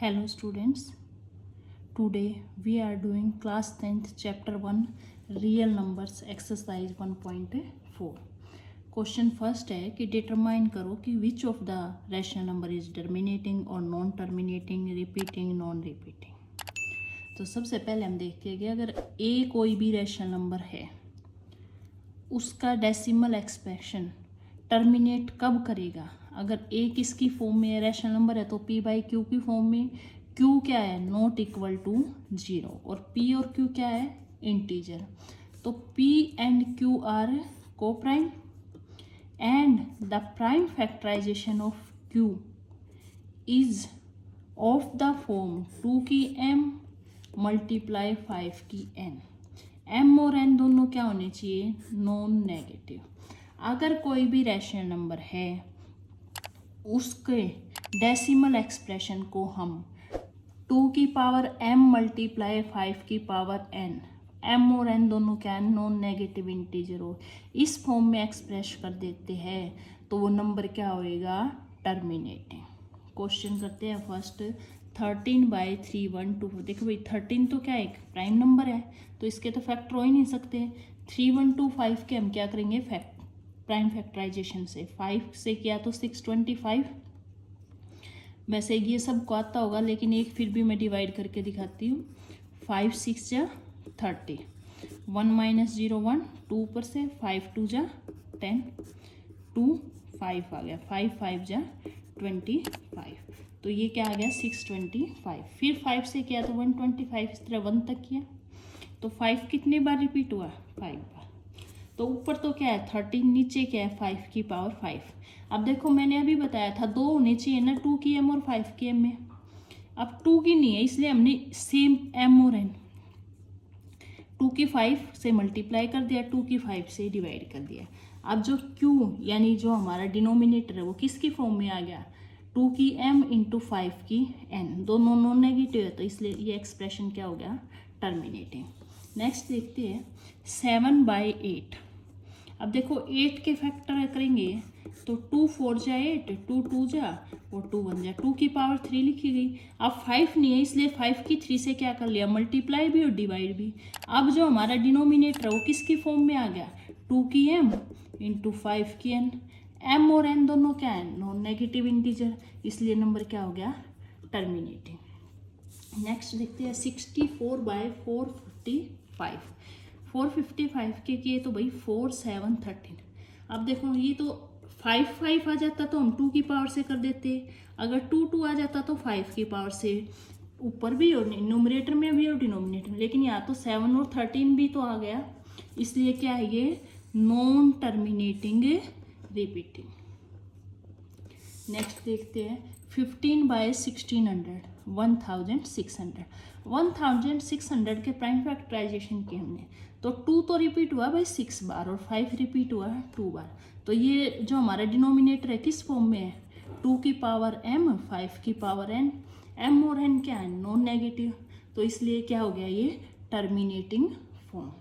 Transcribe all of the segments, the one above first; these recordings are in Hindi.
Hello students, today we are doing class 10th chapter 1 real numbers exercise 1.4. Question first है कि डिटरमाइन करो कि which of the rational number is terminating और non terminating, repeating, non repeating. तो सबसे पहले हम देखते हैं कि अगर ए कोई भी रैशनल नंबर है उसका डेसिमल एक्सप्रेशन टर्मिनेट कब करेगा। अगर ए किसकी फॉर्म में है, रैशनल नंबर है, तो पी बाई क्यू की फॉर्म में। क्यू क्या है, नॉट इक्वल टू 0, और पी और क्यू क्या है, इंटीजर। तो पी एंड क्यू आर को prime and the prime factorization of q is of the form 2 की m मल्टीप्लाई 5 की n। m और n दोनों क्या होने चाहिए, नॉन नेगेटिव। अगर कोई भी रैशनल नंबर है उसके डेसिमल एक्सप्रेशन को हम 2 की पावर m मल्टीप्लाई 5 की पावर n, m और n दोनों क्या है, नॉन नेगेटिव इंटीजर हो, इस फॉर्म में एक्सप्रेस कर देते हैं तो वो नंबर क्या होएगा, टर्मिनेटिंग। क्वेश्चन करते हैं फर्स्ट, 13/312। देखो भाई 13 तो क्या एक प्राइम नंबर है तो इसके तो फैक्टर हो ही नहीं सकते। 3125 के हम क्या करेंगे, प्राइम फैक्टराइजेशन से। 5 से किया तो 625। वैसे ये सबको आता होगा लेकिन एक फिर भी मैं डिवाइड करके दिखाती हूँ। 5 6 जा 30, 1 - 0 1, 2 ऊपर से, 5 2 जा 10, 2 5 आ गया, 5 5 जा 25। तो ये क्या आ गया, 625। फिर 5 से किया तो 125, इस तरह 1 तक किया तो 5 कितने बार रिपीट हुआ, 5 बार। तो ऊपर तो क्या है 13, नीचे क्या है 5 की पावर 5। अब देखो मैंने अभी बताया था 2 होने चाहिए ना, 2 की m और 5 की m में। अब 2 की नहीं है इसलिए हमने सेम m और n 2 की 5 से मल्टीप्लाई कर दिया, 2 की 5 से डिवाइड कर दिया। अब जो q यानी जो हमारा डिनोमिनेटर है वो किसकी फॉर्म में आ गया, 2 की m इंटू 5 की n। दोनों नॉन नेगेटिव है तो इसलिए ये एक्सप्रेशन क्या हो गया, टर्मिनेटिंग। नेक्स्ट देखते हैं 7/8। अब देखो 8 के फैक्टर करेंगे तो 2 4 जा 8, 2 2 जा और 2 1 जा, 2 की पावर 3 लिखी गई। अब 5 नहीं है इसलिए 5 की 3 से क्या कर लिया, मल्टीप्लाई भी और डिवाइड भी। अब जो हमारा डिनोमिनेटर है वो किसकी फॉर्म में आ गया, 2 की m इंटू 5 की n। m और n दोनों क्या है, नॉन नेगेटिव इंटीजर, इसलिए नंबर क्या हो गया, टर्मिनेटिंग। नेक्स्ट देखते हैं 64/455। 455 के किए तो भाई 4 7 13। अब देखो ये तो 5 5 आ जाता तो हम 2 की पावर से कर देते, अगर 2 2 आ जाता तो 5 की पावर से, ऊपर भी और न्यूमरेटर में भी और डिनोमिनेटर में। लेकिन यहाँ तो 7 और 13 भी तो आ गया, इसलिए क्या है ये, नॉन टर्मिनेटिंग रिपीटिंग। नेक्स्ट देखते हैं 15/1600, 1600। 1600 के प्राइम फैक्टराइजेशन की हमने, तो 2 तो रिपीट हुआ भाई 6 बार और 5 रिपीट हुआ 2 बार। तो ये जो हमारा डिनोमिनेटर है किस फॉर्म में है, 2 की पावर m 5 की पावर n। m और n क्या है, नॉन नेगेटिव, तो इसलिए क्या हो गया ये, टर्मिनेटिंग फॉर्म।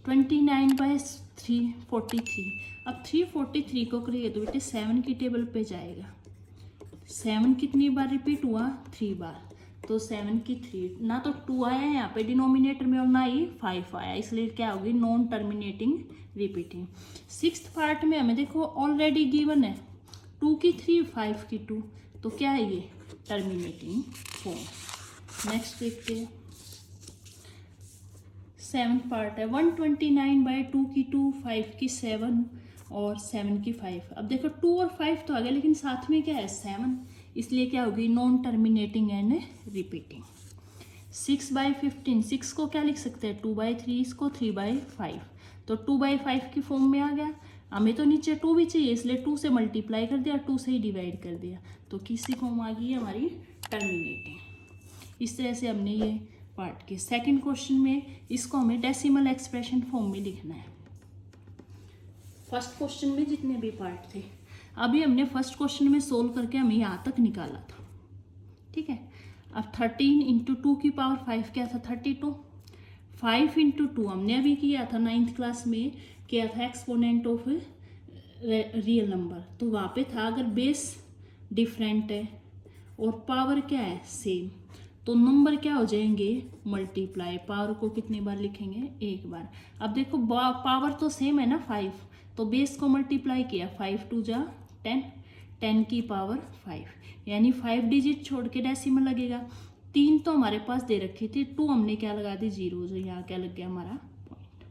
29/343। अब 343 को करिए तो बेटे 7 की टेबल पे जाएगा। 7 कितनी बार रिपीट हुआ, 3 बार, तो 7 की 3 ना तो 2 आया है यहाँ पे डिनोमिनेटर में और ना ही 5 आया, इसलिए क्या होगी, non terminating repeating. 6th part में हमें देखो ऑलरेडी गिवन है 2 की 3 5 की 2, तो क्या है ये, टर्मिनेटिंग फॉर्म। नेक्स्ट देखते हैं 7th पार्ट है 129/2 की 2, 5 की 7 और 7 की 5। अब देखो 2 और 5 तो आ गया लेकिन साथ में क्या है 7, इसलिए क्या होगी, नॉन टर्मिनेटिंग एंड रिपीटिंग। 6/15, 6 को क्या लिख सकते हैं, 2/3, इसको 3/5, तो 2/5 की फॉर्म में आ गया। हमें तो नीचे 2 भी चाहिए इसलिए 2 से मल्टीप्लाई कर दिया, 2 से ही डिवाइड कर दिया, तो किसी फॉर्म आ गई हमारी टर्मिनेटिंग। इस तरह से हमने ये पार्ट के सेकंड क्वेश्चन में इसको हमें डेसिमल एक्सप्रेशन फॉर्म में लिखना है। फर्स्ट क्वेश्चन में जितने भी पार्ट थे अभी हमने फर्स्ट क्वेश्चन में सोल्व करके हमें यहाँ तक निकाला था, ठीक है। अब 13 इंटू 2 की पावर 5 क्या था, 32। 5 इंटू 2 हमने अभी किया था 9th क्लास में, किया था एक्सपोनेंट ऑफ रियल नंबर, तो वहाँ पे था अगर बेस डिफरेंट है और पावर क्या है सेम, तो नंबर क्या हो जाएंगे मल्टीप्लाई। पावर को कितनी बार लिखेंगे एक बार। अब देखो पावर तो सेम है ना 5, तो बेस को मल्टीप्लाई किया 5 2 जा 10, 10 की पावर 5, यानी 5 डिजिट छोड़ के डेसिमल लगेगा। 3 तो हमारे पास दे रखी थी, 2 हमने क्या लगा दी 0, जो यहाँ क्या लग गया हमारा पॉइंट।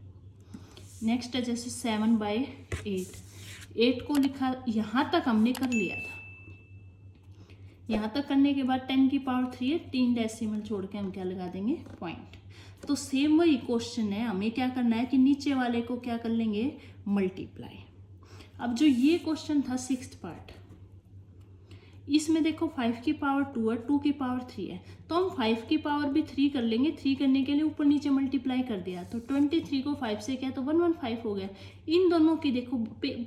नेक्स्ट है जैसे 7/8, 8 को लिखा, यहाँ तक हमने कर लिया था। यहाँ तक करने के बाद 10 की पावर 3 है, 3 डेसिमल छोड़ के हम क्या लगा देंगे पॉइंट। तो सेम वही क्वेश्चन है, हमें क्या करना है कि नीचे वाले को क्या कर लेंगे मल्टीप्लाई। अब जो ये क्वेश्चन था 6th पार्ट, इसमें देखो 5 की पावर 2 है, 2 की पावर 3 है, तो हम 5 की पावर भी 3 कर लेंगे। 3 करने के लिए ऊपर नीचे मल्टीप्लाई कर दिया, तो 23 को 5 से क्या तो 115 हो गया। इन दोनों की देखो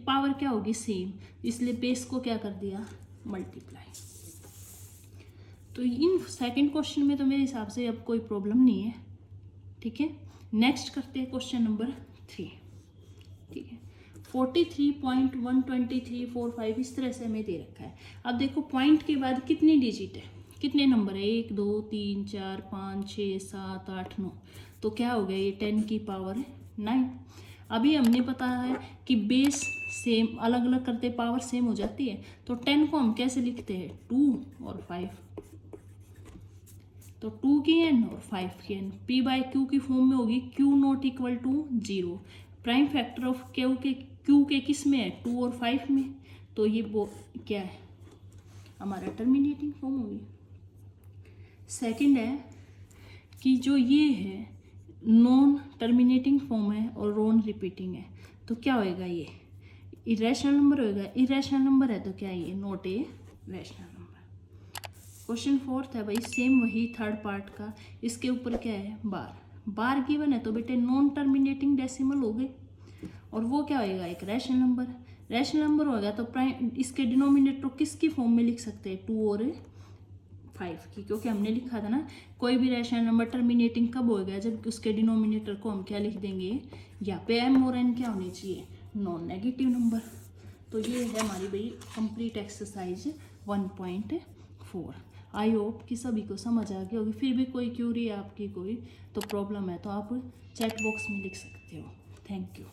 पावर क्या होगी सेम, इसलिए बेस को क्या कर दिया मल्टीप्लाई। तो इन सेकंड क्वेश्चन में तो मेरे हिसाब से अब कोई प्रॉब्लम नहीं है, ठीक है। नेक्स्ट करते हैं क्वेश्चन नंबर 3, ठीक है। 43.12345 इस तरह से हमें दे रखा है। अब देखो पॉइंट के बाद कितनी डिजिट है, कितने नंबर है, 1 2 3 4 5 6 7 8 9, तो क्या हो गया ये 10 की पावर 9। अभी हमने पता है कि बेस सेम अलग अलग करते पावर सेम हो जाती है, तो 10 को हम कैसे लिखते हैं 2 और 5, तो 2 की n और 5 की n p/q की फॉर्म में होगी, q not equal to 0। Prime factor of q के किस में है 2 और 5 में, तो ये वो क्या है हमारा टर्मिनेटिंग फॉर्म होगी। सेकंड है कि जो ये है नॉन टर्मिनेटिंग फॉर्म है और नॉन रिपीटिंग है, तो क्या होएगा ये इरेशनल नंबर होएगा। इरेशनल नंबर है तो क्या ये not a rational number. Question 4th है भाई सेम वही थर्ड पार्ट का, इसके ऊपर क्या है बार गिवन है, तो बेटे नॉन टर्मिनेटिंग डेसिमल हो गए, और वो क्या होएगा एक रैशनल नंबर। रैशनल नंबर होगा तो प्राइम इसके डिनोमिनेटर किसकी फॉर्म में लिख सकते हैं 2 और 5 की, क्योंकि हमने लिखा था ना कोई भी रैशनल नंबर टर्मिनेटिंग कब होगा जब उसके डिनोमिनेटर को हम क्या लिख देंगे, यहाँ पे m और n क्या होने चाहिए नॉन नेगेटिव नंबर। तो ये है हमारी भाई कंप्लीट एक्सरसाइज 1.4। आई होप कि सभी को समझ आ गई होगी। फिर भी कोई क्यूरी है आपकी, कोई तो प्रॉब्लम है तो आप चैट बॉक्स में लिख सकते हो। Thank you.